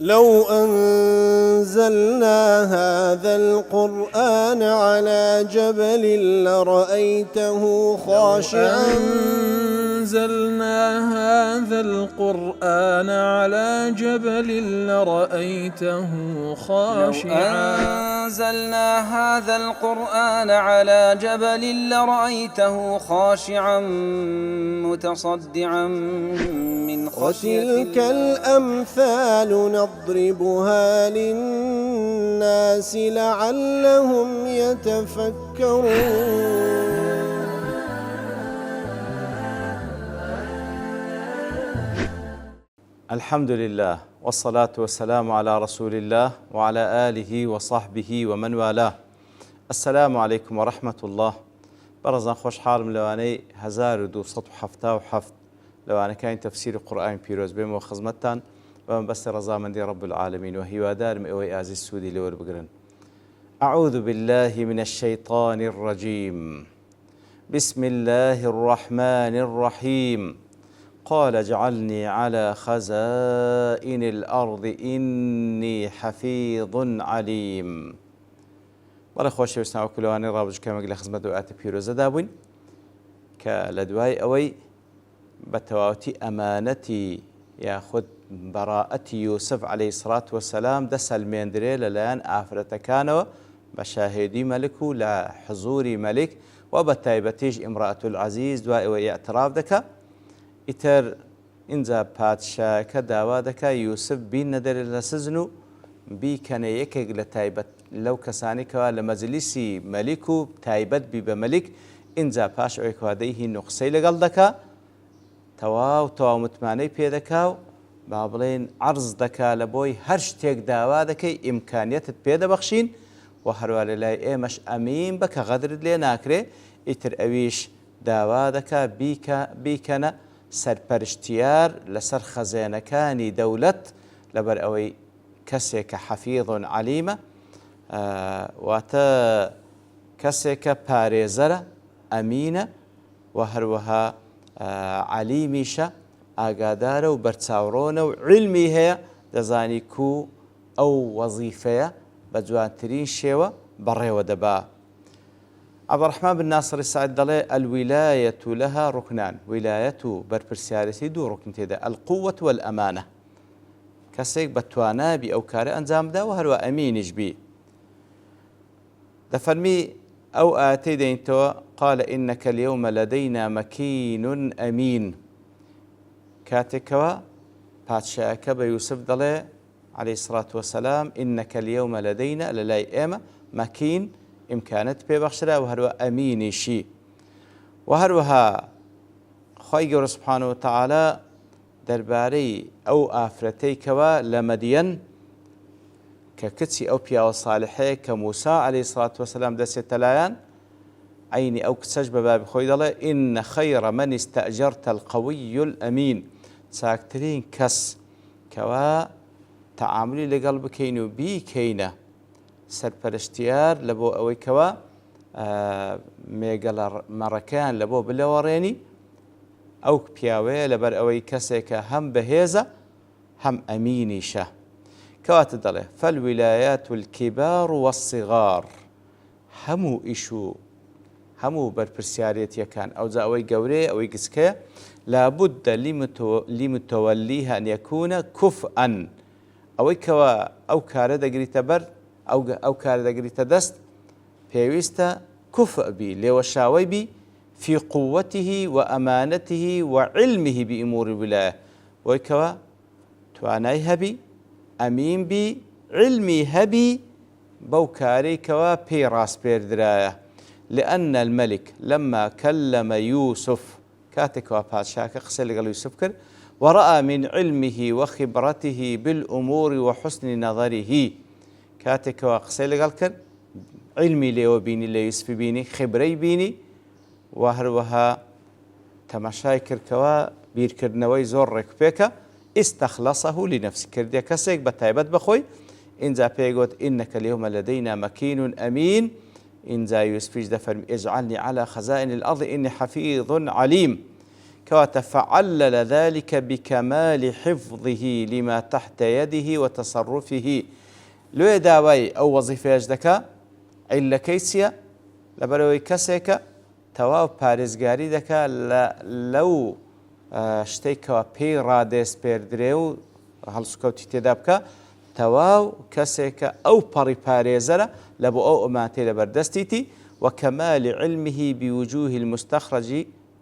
لو أنزلنا هذا القرآن على جبل لرأيته خاشعا أنزلنا هذا القرآن على جبل لرأيته خاشعا أنزلنا هذا القرآن على جبل لرأيته خاشعا متصدعا من خشية وتلك الأمثال نضربها للناس لعلهم يتفكرون. الحمد لله والصلاة والسلام على رسول الله وعلى آله وصحبه ومن والاه. السلام عليكم ورحمة الله. برزان خوش حالم لواني 1277 لوانا كان تفسير القرآن بيروز بهم وخزمتان ومن بس رضامندي رب العالمين وهي دار مئوي آزي السودي لور بقرن. أعوذ بالله من الشيطان الرجيم. بسم الله الرحمن الرحيم. قال اجعلني على خزائن الأرض إني حفيظ عليم. ولا خوش يسمعوا كلواني رابج كما قال خزمت وآت بيروز دابون كالدواي أوي بتواوتي أمانتي ياخذ براءة يوسف عليه الصلاة والسلام دس المندري للان آفرة كانوا بشاهدي ملك لا حضور ملك وبتايبتيج امرأة العزيز دواء اعتراف دكا إتر إنزا باتشا كداوا دكا يوسف بين ندر لسزنو بي كان يكيق لتايبت لو كساني كوا لمجلسي ملكو تايبت بي بملك إنزا باش عيكواديه نقصي لقل دكا تواو متمانەی پێ دەکاو با بڵێن عرض دەکا لە بۆی هەر شتێک داوا دەکەی ئیمکانیەتت پێ دەبەخشین و هەروە لە لای ئێمەش ئەمین بە کە غەدرت لێ ناکرێ ئیتر ئەویش داوا دەکا بیکەنە سەرپەرشتیار لەسەر خەزێنەکانی دەولەت لەبەر ئەوەی کەسێک کە حەفیظ عەلیمە واتە کەسێک کە پارێزەرە ئەمینە و هەروەها عەلیمیشە ئاگادارە و بەرچاوڕۆنە و علمی هەیە دەزانی کو ئەو وەزیفەیە بە جوانترین شێوە بەڕێوە دەبا. عەبدوڕەحمان بن ناصر سەعید دەڵێ الویلایەة لەها ڕوکنان. ویلایەت و بەرپرسیارەتی دوو ڕوکن تێدا القووەة والئەمانە. کەسێک بە توانابی ئەو کارە ئەنجام بدا و هەروە ئەمینیش بی. دەفەرمی ئەو ئاەتەی دەینتەوە قال إنك اليوم لدينا مكين أمين. كاتكوا باتشاكا بيوسف دلي عليه الصلاة والسلام إنك اليوم لدينا للاي إيما مكين إمكانت ببخشرا وهروا أميني شي وهروها خير سبحانه وتعالى درباري أو آفرتي كوا لمدين ككتسي أو بيا وصالحي كموسى عليه الصلاة والسلام دسي تلايان عيني أو كتسج بباب خوي دله إن خير من استأجرت القوي الأمين. ساكترين كس كوا تعاملي لقلب كينو بي كينه سرپرشتيار لبو أوي كوا ميقل مركان لبو بلوريني أو بياوي لبر أوي كسيك هم بهيزة هم أميني شه كوات دله فالولايات الكبار والصغار همو إشو همو برپرسیارەتیەکان ئەو جا ئەوەی گەورەیە ئەوەی گچکەیە لابد لمتوليها أن يكون كفءا ئەوەی کەوە ئەو کارە دەگریتە بەر ئەو کارە دەگریتە دەست پێویستە كفء بی لێوەشاوی بی في قوته وأمانته وعلمه بأمور الولاية ئەوەی کەوە توانای هەبی ئەمین بی علمی هەبی بەو کارەی کەوە پێی ڕاستپێردرایە. لأن الملك لما كلم يوسف كاتك وباتشاك قصي لقال يوسف كر ورأى من علمه وخبرته بالأمور وحسن نظره كاتك وقصي لقال كر علمي لي وبيني لي يوسف بيني خبري بيني وهروها تماشاي كركوا بيركرنوي زور ركبيكا استخلصه لنفسه كرديا كسيك بتايبت بخوي إنزا بيقول إنك اليوم لدينا مكين أمين إن زا يوسفيش دفرم اجعلني على خزائن الأرض إني حفيظ عليم كواتە فعلل ذلك بكمال حفظه لما تحت يده وتصرفه لێ داوای ئەو وەزیفەیەش دەکا عیلەکەی چییە لەبەرەوەی کەسێکە تەواو پارێزگاری دەکا لەو شتێکەوە پێی ڕادێسپێردرێ و هەڵسوکەوتی تێدا بکە تەواو کەسێکە ئەو پەڕی پارێزەرە لە بۆ ئەو ئەمانتەی لەبەردەستیتی وكمال علمه بوجوه المستخرج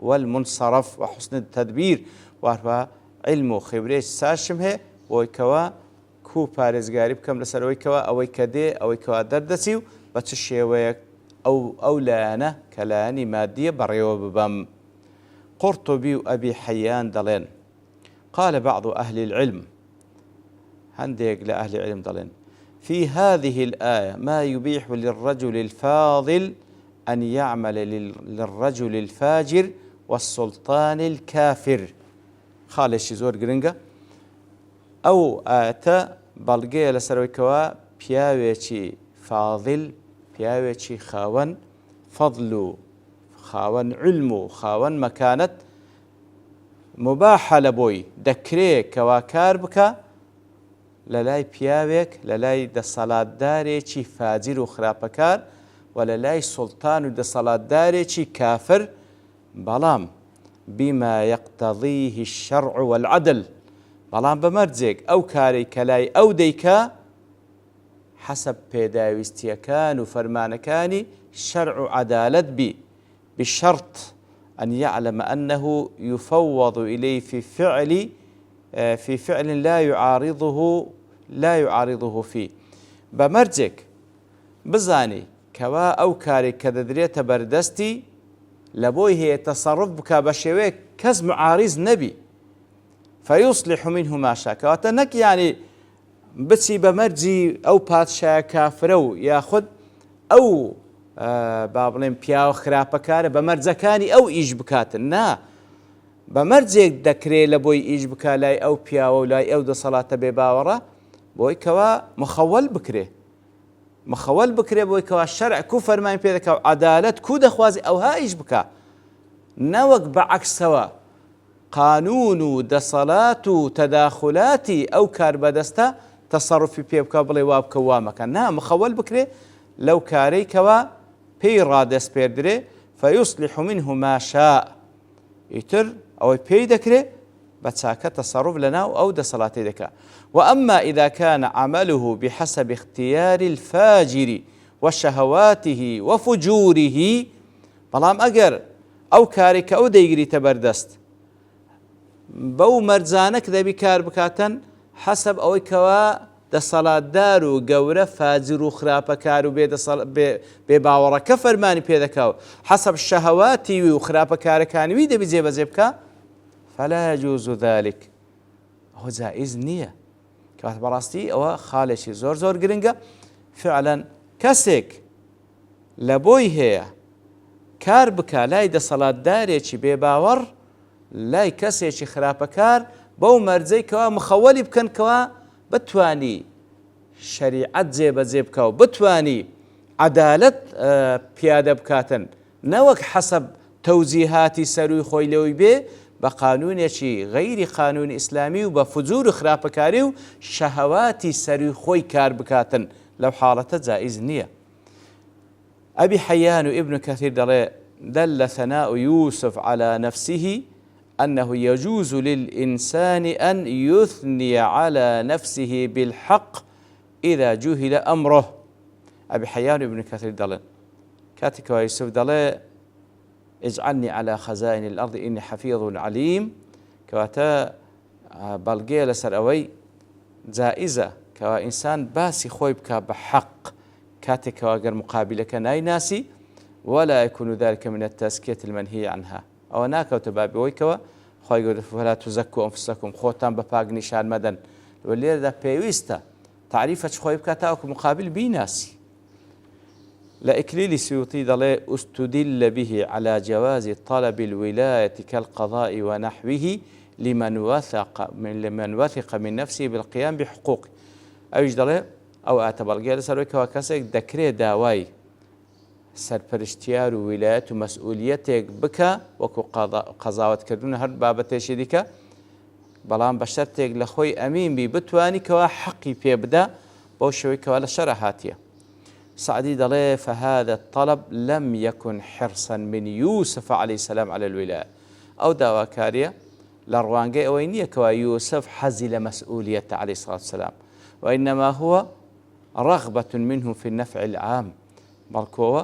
والمنصرف وحسن التدبير وهو علم وخبريش ساشم هي ويكوا كو پارێزگاری بکەم لەسەرەوەی کەوا ئەوەی کە دێ ئەوەی کەوا دەردەچی و بە چ شێوەیەک ئەو لایەنە کە لایەنی مادیە بەڕێوە ببەم. قرطبي وأبي حيان دلين قال بعض أهل العلم هنديك لأهل العلم دلين في هذه الآية ما يبيح للرجل الفاضل أن يعمل للرجل الفاجر والسلطان الكافر خالش زور جرينجا أو آية بلغي لسرويكوا بياويتي فاضل بياويتي خاون فضل خاون علم خاون مكانت مباحة لبوي دكري كواكار بكا لەلای پیاوێک لەلای دەسەڵاتدارێکی فاجر و خراپەکار و لەلای سوڵتان و دەسەڵاتدارێکی کافر بەڵام بما يقتضيه الشرع والعدل بەڵام بەمەرجێک ئەو کارەی کە لای ئەو دەیکا حەسەب پێداویستیەکان و فەرمانەکانی شەرع و عەدالەت بی بشرط أن يعلم أنه يفوض إليه في فعل لا يعارضه فيه بمرجك بزاني كوا أو كاري كدريت بردستي لبوي هي تصرف بك بشويك كز معارض نبي فيصلح منه ما شاء كواتنك يعني بتسي بمرجي أو باتشا كافرو ياخذ أو بابلين بياو خراپەکارە بەمەرجەکانی ئەو ئیش بکاتن نا بەمەرجێک دەکرێت لە بۆی ئیش بکا لای ئەو پیاوە و لای ئەو دەسەڵاتە بێ باوەڕە بۆی کەوا مخەوەل بکرێ بۆی کەوا شەرع کو فەرمانی پێ دەکا و عەدالەت کو دەخوازی ئەوها ئیش بکا نەوەک بەعەکسەوە قانون و دەسەڵات و تەداخولاتی ئەو کار بەدەستە تەسەڕوفی پێ بکە بڵێ وا بکە وا مەکە نا مخەوەل بکرێ لەو کارەی کەوا پێی ڕادەسپێردرێ فيصلح منه ما شاء ئیتر ئەوەی پێی دەکرێ بە چاکە تەسەڕوف لەناو ئەو دەسەڵاتی دەکا وأما إذا كان عمله بحسب اختيار الفاجر وشهواته وفجوره بەڵام ئەگەر ئەو کارێک کە ئەو دەیگریتە بەردەست بەو مەرجانەک دەبی کار بکاتەن حەسەب ئەوەی کەوا دەسەڵاتدار و گەورە فاجر و خراپەکار و بێباوەڕەکە فەرمانی پێدەکاو حەسەب شەهەواتی و خراپەکارەکانیوی دەبی جێبەجێ بکە فلا يجوز ذلك ئەوە جائز نییە کەواتە بەڕاستی ئەوە خاڵێکی زۆر گرنگە فعلا کەسێک لە بۆی هەیە کار بکە لای دەسەڵاتدارێکی بێباوەڕ لای کەسێکی خراپەکار بەو مەرجەی کەوا مخەوەلی بکەن کەوا بتوانی شریعت جێبەجێ بکە و بتوانی عەدالەت پیادە بکاتن نەوەک حەسەب تەوجیهاتی سەروی خۆی لەوەی بێ بە قانونێکی غەیری قانونی ئیسلامی و بە فجور و خراپەکاری و شەهەواتی سەروی خۆی کار بکاتن لەو حاڵەتە جائز نییە. ئەبی حەیان و ئیبن کەثیر دەڵێ دل ثناء يوسف على نفسه أنه يجوز للإنسان أن يثني على نفسه بالحق إذا جهل أمره. أبي حيان ابن كثير دلن كاتك ويوسف دلن اجعلني على خزائن الأرض إني حفيظ عليم كواتا بلغي لسر أوي جائزة كوا إنسان باسي خويبك بحق كاتك وغير مقابلك ناي ناسي ولا يكون ذلك من التزكية المنهي عنها أو ناكوت بابي ويكوا خوي يقول فلا تزكوا أنفسكم خوتان بباق نشان مدن واللي دا بيويستا تعريفة خوي بكاتاوك مقابل بيناسي لإكليل السيوطي دلي استدل به على جواز طلب الولاية كالقضاء ونحوه لمن وثق من نفسه بالقيام بحقوقه أو يجدله أو أعتبر جالس رويك وكاسك دكري داواي سەرپەرشتیار و ویلایەت و مەسئولیەتێک بکە وەکو قەزاوەتکردن هەر بابەتێکی دیکە، بەڵام بە شەرتێک لە خۆی ئەمین بی بتوانی کەوا حەقی پێ بدە بەو شێوەی کەوا لە شەرە هاتیە. سعدی دەڵێ فهذا الطلب لم يكن حرصا من يوسف عليه السلام على الولاية. ئەو داواکاریە لە ڕوانگەی ئەوەی نییە کەوا یوسف حەزی لە مەسئولیەتە عليه الصلاة والسلام، وإنما هو رغبة منه في النفع العام، بەڵکۆوە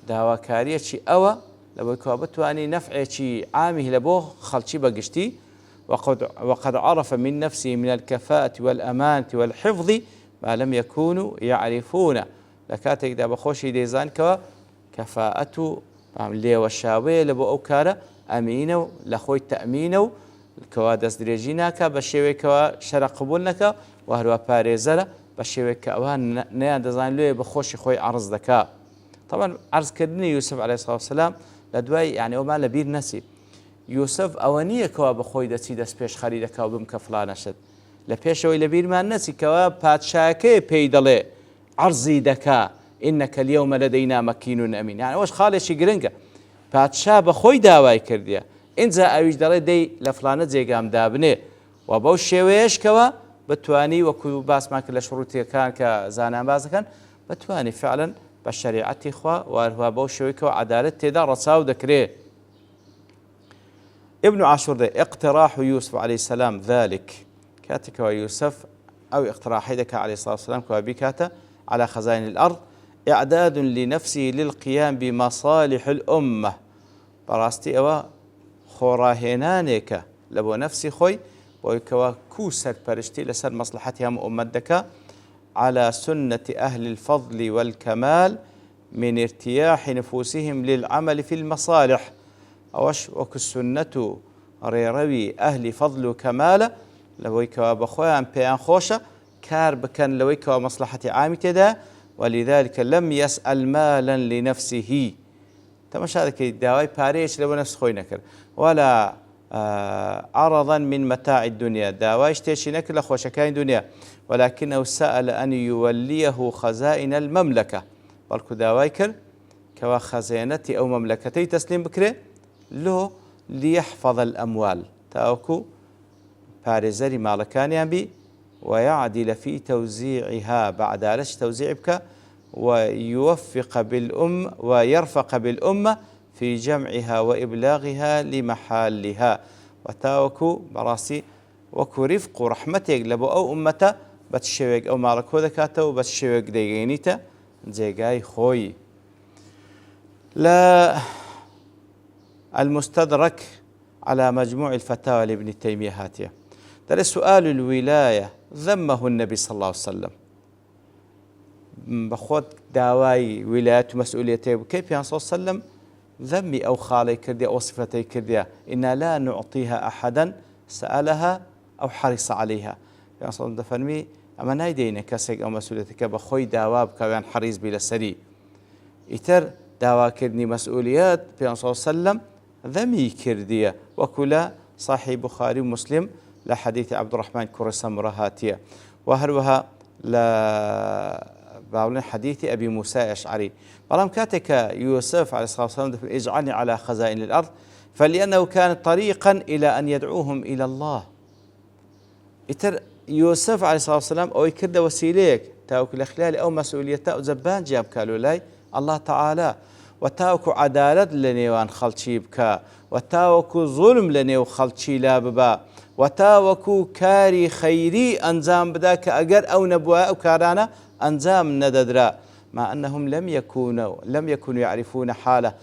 داواکاریەکی ئەوە لەبەوەی کەوا بتوانی نەفعێکی عامی لە بۆ خەڵکی بەگشتی، وقد عرف من نفسه من الكفاءة والأمانة والحفظ ما لم يكونوا يعرفون. لكاتك دا بخوشي ديزان كوا كفاءة لێوەشاوەیە لە بۆ ئەو کارە ئەمینە و لە خۆی تەمینە و کەوا دەستدرێژی ناکە بە شێوەیەکەوە شەرە قبول نەکە و هەروە پارێزەرە بە شێوەیە کە ئەوان نەیان دەزان لێ بە خۆشی خۆی عرض دەکا. طبعا عرضکردنی یوسف عليه الصلاة والسلام لە دوای یعنی ئەومان لە بیر نەچی. یوسف ئەوە نییە کەوا بە خۆی دەچی دەست پێش خەری دەکا و بمکە فڵانەشت، لە پێشەوەی لە بیرمان نەچی کەوا پادشاکەیە پێی دەڵێ عرضی دەکا إنك اليوم لدينا مكين أمين. يعني واش خالشي گرنگە پادشا بە خۆی داوای کردیە، اینجا ئەویش دەڵێ دەی لە فلانە جێگام دابنێ و بەو شێوەیەشکەوە بتوانی وەکو باسمان کرد لە شروعیەکان کە زانان بازەکەن بتوانی فعلا بە شریعەتی خوا و هەروە بەو شێوەیەکەوە عەدالەت تێدا ڕەچاو دەکرێ. ابن عاشور دەی اقتراح يوسف عليه السلام ذلك، کاتێکەوە یوسف ئەو اقتراحی دەکا عليه الصلاة والسلام کەوا بیکاتە على خزائن الأرض إعداد لنفسه للقيام بمصالح الأمة. براستي أوا خوراهێنانێکە لە بۆ نفسی خۆی بۆی کەوا کوو سەرپەرشتی لەسەر مەصلحەتی هەموو ئومەت دەکا على سنة أهل الفضل والكمال من ارتياح نفوسهم للعمل في المصالح. أوش وەکو السنة ڕێڕەوی ئەهلی فەضل و کەمالە لەوەی کەوا بەخۆیان پێیان خۆشە کار بکەن لەوەی کەوا مەصلحەتی عامی تێدا، ولذلك لم يسأل مالا لنفسه. تماشا دەکەی داوای پارەیەک لەبۆ نەفس خۆی نەکرد ولا عرضا من متاع الدنيا، داوای شتێکی نەکرد لە خۆشەکانی دنیا، ولكنه سأل أن يوليه خزائن المملكة، بەڵکو داوای کرد کەوا خەزێنەتی ئەو مەملەکەتەی تەسلیم بکرێ لۆ ليحفظ الأموال تاوەکو پارێزەری ماڵەکانیان بی ويعدل في توزيعها بعدالش توزيع بك ويرفق بالأمة في جمعها وإبلاغها لمحالها. وتاوكو براسي وكو رفق ورحمتك لبو أو أمته بتشويق أو مالكو ذكاته وبتشويق ديغينيته جيغاي خوي. لا المستدرك على مجموع الفتاوى لابن تيمية هاتيه در سؤال الولاية ذمه النبي صلى الله عليه وسلم بخوت داواي ولاية مسؤوليته وكيف يعني صلى الله عليه وسلم ذمي أو خالي كرديا أو صفتي كرديا إنا لا نعطيها أحدا سألها أو حرص عليها. يعني صلى الله عليه وسلم أما نايدين كسيك أو مسؤوليتك بخوي داواب كوان حريص بلا سري إتر داوا كردني مسؤوليات في صلى الله عليه وسلم ذمي كرديا وكلا صحيح بخاري ومسلم لحديث عبد الرحمن كرسة مرهاتية وهروها لباولين حديث أبي موسى أشعري بلام كاتك يوسف عليه الصلاة والسلام اجعلني على خزائن الأرض فلأنه كان طريقا إلى أن يدعوهم إلى الله. إتر يوسف عليه الصلاة والسلام أو يكرد وسيليك تاوك الأخلال أو مسؤوليته زبان جاب كالو لاي الله تعالى وتاوك عدالة لنيوان خلشي بكا وتاوك ظلم لنيو خلشي لا ببا وتاوكو كاري خيري أنزام بداك أجر أو نبوة أو كارانا أنزام نددرا مع أنهم لم يكونوا يعرفون حاله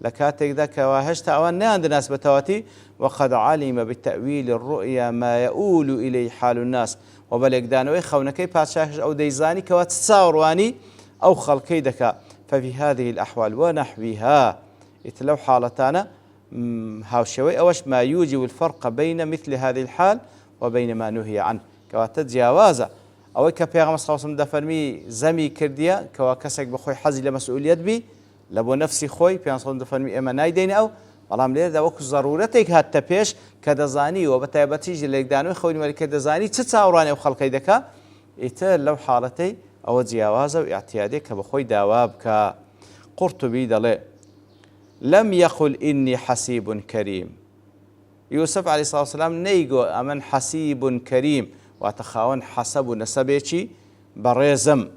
لكاتك ذاك واهشت أوان عند الناس بتواتي وقد علم بالتأويل الرؤيا ما يؤول إليه حال الناس وبلغ دانوي خونكي باشاش أو ديزاني كواتساورواني أو خلقي دكا. ففي هذه الأحوال ونحوها اتلو حالتانا هاوشوي أوش ما يوجب الفرق بين مثل هذه الحال وبين ما نهي عنه كواتجاوازا أو كبيغم صلى الله عليه وسلم دفرمي زمي كرديا كواكسك بخوي حزي لمسؤوليات بي لبو نفسي خوي بيان صلى الله عليه وسلم إما نايدين أو بەڵام لێر دا وەکو ضرورەتێک هاتە پێش کە دەزانی و بە تایبەتیش لێکدانەوەی خەونی مەلکە دەزانی چ چاوەڕوانی ئەو خەڵکەی دەکا ئیتر لەو حاڵەتەی ئەوە جیاوازە و ئیعتیادێک کە بەخۆی داوا بکە. قرطبي دەڵێ لم يقل إني حسيب كريم. يوسف عليه الصلاة والسلام نيجو أمن حسيب كريم واتخاون حسب نسبيتي بريزم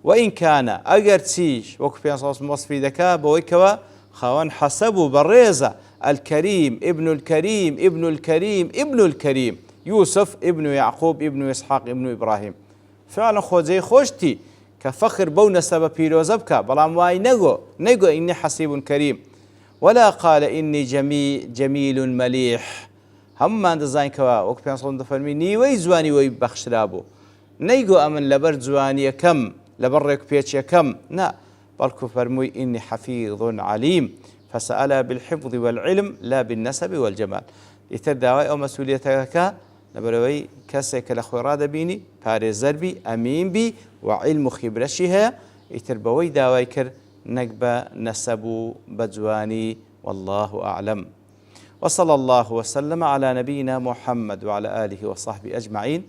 وإن كان أجر تيش وكو في صوص مصفي دكا بويكوا خاون حسب بريزة الكريم ابن الكريم ابن الكريم ابن الكريم يوسف ابن يعقوب ابن إسحاق ابن إبراهيم فعلا خوزي خوشتي كفخر بو نسب بيروزبك بلام واي نيجو إني حسيب كريم ولا قال إني جميل مليح هم ما دزاين كوا وكو في صوص دفرمي نيوي زواني وي بخشرابو نيجو أمن لبر زواني كم لبرك بيتش كم نا بلكو فرموي إني حفيظ عليم فسأل بالحفظ والعلم لا بالنسب والجمال يتداوي أو مسؤوليتك لبروي كسك لخوراد بيني بارزر بي أمين بي وعلم خبرشها يتربوي داوي كر نقبة نسب بجواني والله أعلم. وصلى الله وسلم على نبينا محمد وعلى آله وصحبه أجمعين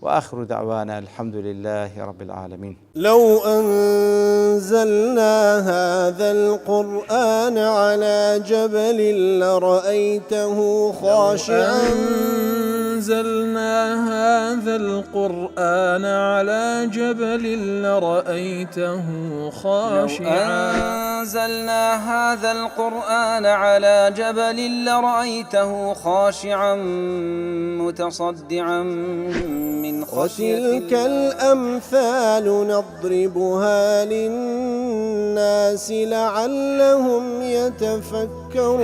وآخر دعوانا الحمد لله رب العالمين. لو أنزلنا هذا القرآن على جبل لرأيته خاشعا أنزلنا هذا القرآن على جبل لرأيته خاشعا أنزلنا هذا القرآن على جبل لرأيته خاشعا متصدعا من خشية وتلك الأمثال نضربها للناس لعلهم يتفكرون.